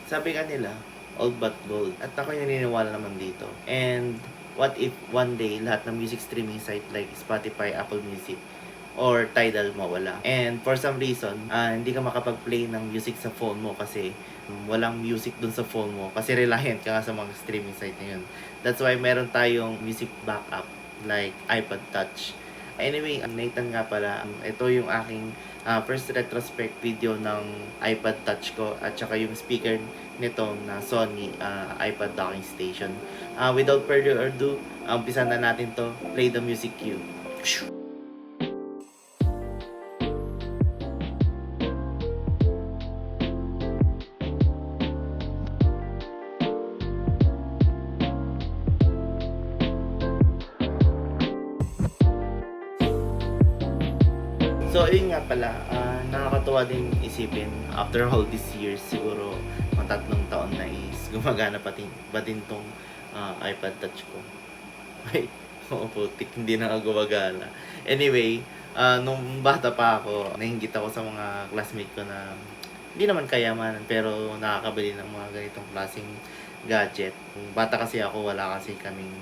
Sabi nga nila, old but gold. At ako naniniwala naman dito. And what if one day lahat ng music streaming site like Spotify, Apple Music, or Tidal mawala. And for some reason, hindi ka makapag-play ng music sa phone mo kasi walang music dun sa phone mo kasi reliant ka nga sa mga streaming site na yun. That's why meron tayong music backup like iPod Touch. Anyway, Nathan nga pala, ito yung aking first retrospect video ng iPod Touch ko at saka yung speaker nito na Sony iPod docking station. Without further ado, umpisa na natin to. Play the music cue. So, ayun nga pala, nakakatuwa din isipin, after all these years, siguro mga 3 taon na is gumagana ba din tong iPad Touch ko. Ay, oo putik, hindi na nga gumagana. Anyway, nung bata pa ako, nainggit ako sa mga classmate ko na hindi naman kayamanan, pero nakakabili ng mga ganitong klaseng gadget. Nung bata kasi ako, wala kasi kaming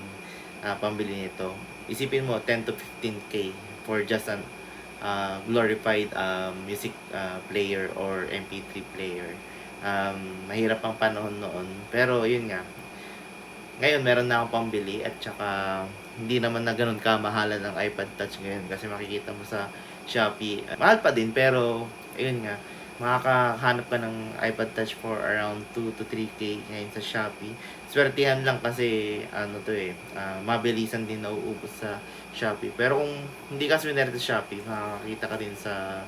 pambili nito. Isipin mo, 10 to 15K for just an glorified music player or MP3 player. Mahirap ang panahon noon. Pero yun nga, ngayon meron na akong pambili at saka hindi naman na ganun kamahalan ng iPad Touch ngayon kasi makikita mo sa Shopee. Mahal pa din pero ayun nga, makakahanap ka ng iPad Touch for around 2 to 3K ngayon sa Shopee. Swertihan lang kasi mabilisan din nauubos sa Shopee. Pero kung hindi ka swinerte sa Shopee, makakakita ka din sa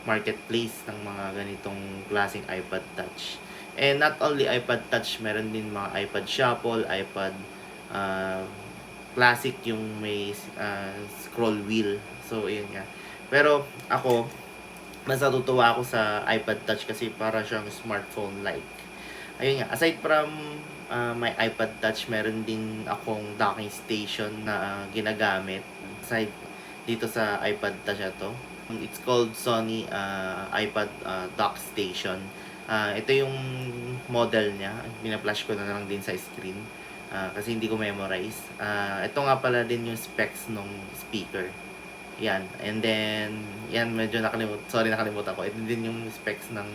marketplace ng mga ganitong klaseng iPad Touch. And not only iPad Touch, meron din mga iPad Shuffle, iPad uh, Classic yung may scroll wheel. So, ayun nga. Pero ako, mas natutuwa ako sa iPad Touch kasi para siyang smartphone-like. Ayun nga, aside from my iPad Touch, meron din akong docking station na ginagamit aside dito sa iPad Touch na to. It's called Sony iPad dock station. Ito yung model niya. Pina-flash ko na lang din sa screen kasi hindi ko memorize. Ito nga pala din yung specs ng speaker. Yan. And then, yan, medyo nakalimutan ko. Ito din yung specs ng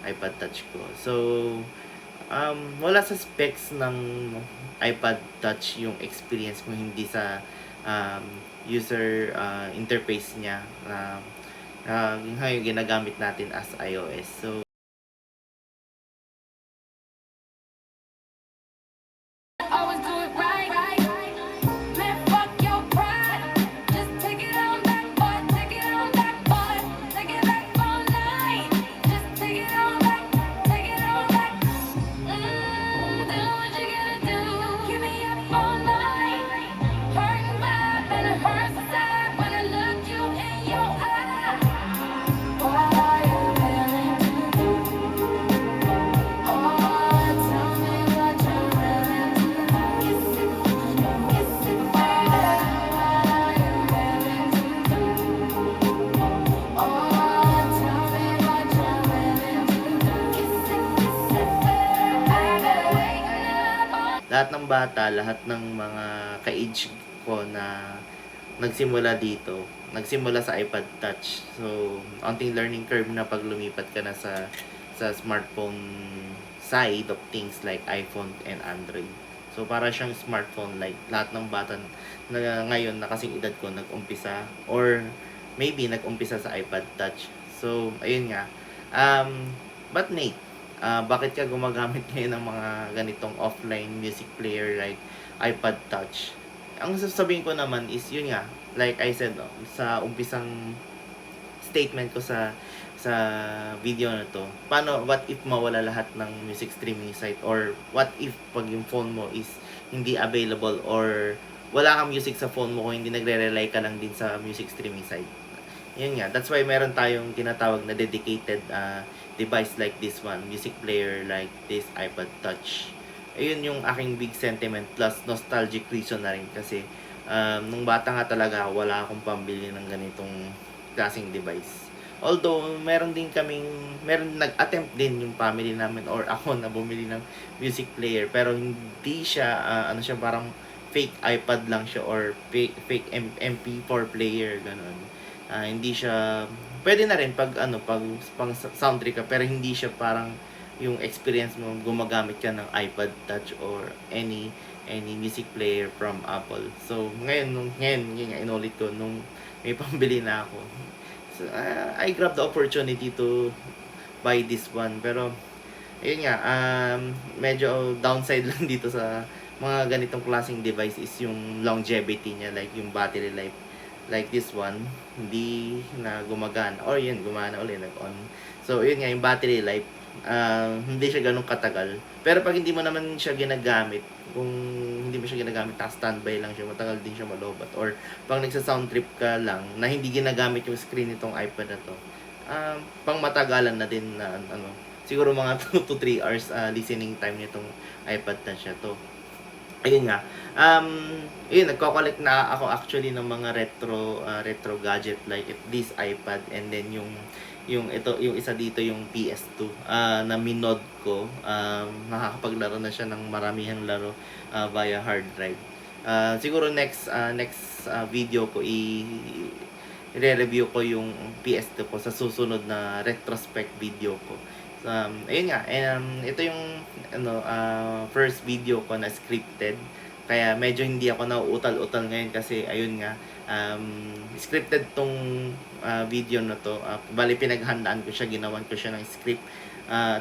iPad Touch ko. So, wala sa specs ng iPad Touch yung experience mo hindi sa user interface niya na yung ginagamit natin as iOS. So, always do it right. Man, fuck your pride. Just take it on back, boy. Take it on back, boy. Take it back all night. Just take it on back. Take it on back. Do what you gotta do. Keep me up all night. Hurting vibe and it hurts inside when I look you in your eye. What are you willing to do? Oh, tell me what you're willing to do. Kiss it, baby. What are you willing to do? Oh, tell me what you're willing to do. Kiss it, baby. lahat ng bata, lahat ng mga ka-age ko na nagsimula dito, nagsimula sa iPad Touch. So, onting learning curve na pag lumipat ka na sa smartphone side of things like iPhone and Android. So, para siyang smartphone like lahat ng bata na ngayon na kasing edad ko nag-umpisa or maybe nag-umpisa sa iPad Touch. So, ayun nga. But Nate, bakit ka gumagamit ngayon ng mga ganitong offline music player like iPad Touch? Ang sasabihin ko naman is yun nga, like I said, sa umpisang statement ko sa video na to, what if mawala lahat ng music streaming site, or what if pag yung phone mo is hindi available or wala kang music sa phone mo kung hindi nagre-rely ka lang din sa music streaming site. Yun nga, that's why meron tayong tinatawag na dedicated device like this one, music player like this iPad Touch. Ayun yung aking big sentiment plus nostalgic reason na rin kasi nung bata nga talaga wala akong pambili ng ganitong klaseng device. Although, meron nag-attempt din yung family namin or ako na bumili ng music player, pero hindi siya, ano siya, parang fake iPad lang siya or fake MP4 player, ganun. Hindi siya, pwede na rin pag pang sound trip ka, pero hindi siya parang yung experience mo gumagamit ka ng iPad Touch or any music player from Apple. So, ngayon yun nga, inulit ko nung may pambili na ako. So, I grabbed the opportunity to buy this one. Pero, ayun nga, medyo downside lang dito sa mga ganitong klaseng device is yung longevity niya, like yung battery life. Like this one, hindi na gumagana. Or yun, gumana ulit, nag-on. So, yun nga, yung battery life, hindi siya ganun katagal. Pero pag hindi mo naman siya ginagamit, kung hindi mo siya ginagamit, standby lang siya, matagal din siya malobat. Or pag nagsa-sound trip ka lang, na hindi ginagamit yung screen nitong iPad na to, pang matagalan na din na, siguro mga 2 to 3 hours listening time nitong iPad na siya to. Ayun nga. Nagko-collect na ako actually ng mga retro gadget like this iPad, and then yung isa dito yung PS2 na minod ko. Nakakapaglaro na siya ng maramihang laro via hard drive. Siguro next video ko i-review ko yung PS2 ko sa susunod na retrospect video ko. Ayun nga, ito yung first video ko na scripted. Kaya medyo hindi ako nauutal-utal ngayon kasi ayun nga, scripted tong video na to. Bali pinaghandaan ko siya, ginawan ko siya ng script.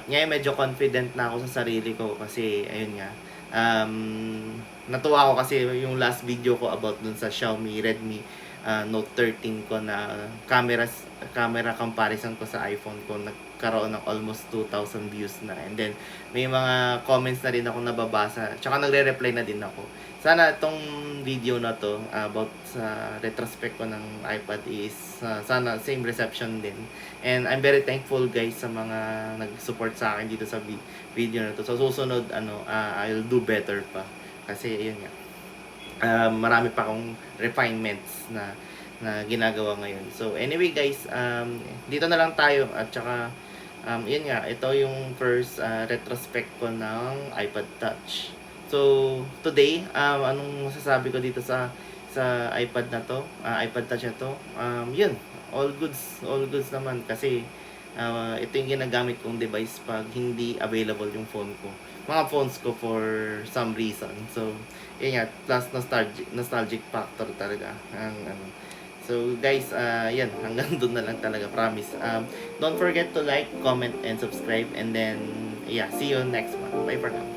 Ngayon medyo confident na ako sa sarili ko kasi ayun nga, natuwa ako kasi yung last video ko about dun sa Xiaomi Redmi Note 13 ko na camera comparison ko sa iPhone ko, nagkaroon ng almost 2,000 views na, and then may mga comments na rin ako nababasa, tsaka nagre-reply na din ako. Sana itong video na to about sa retrospect ko ng iPad is sana same reception din, and I'm very thankful guys sa mga nag-support sa akin dito sa video na to. So susunod I'll do better pa kasi ayun nga, marami pa akong refinements na ginagawa ngayon. So anyway guys, dito na lang tayo, at saka yun nga, ito yung first retrospect ko ng iPad Touch. So today, anong masasabi ko dito sa iPad na to, iPad Touch na to, yun, all goods naman kasi ito yung ginagamit kong device pag hindi available yung mga phones ko for some reason. So yun nga, plus nostalgic factor talaga So guys, yan, hanggang doon na lang talaga, promise. Don't forget to like, comment, and subscribe, and then yeah, see you next one. Bye for now.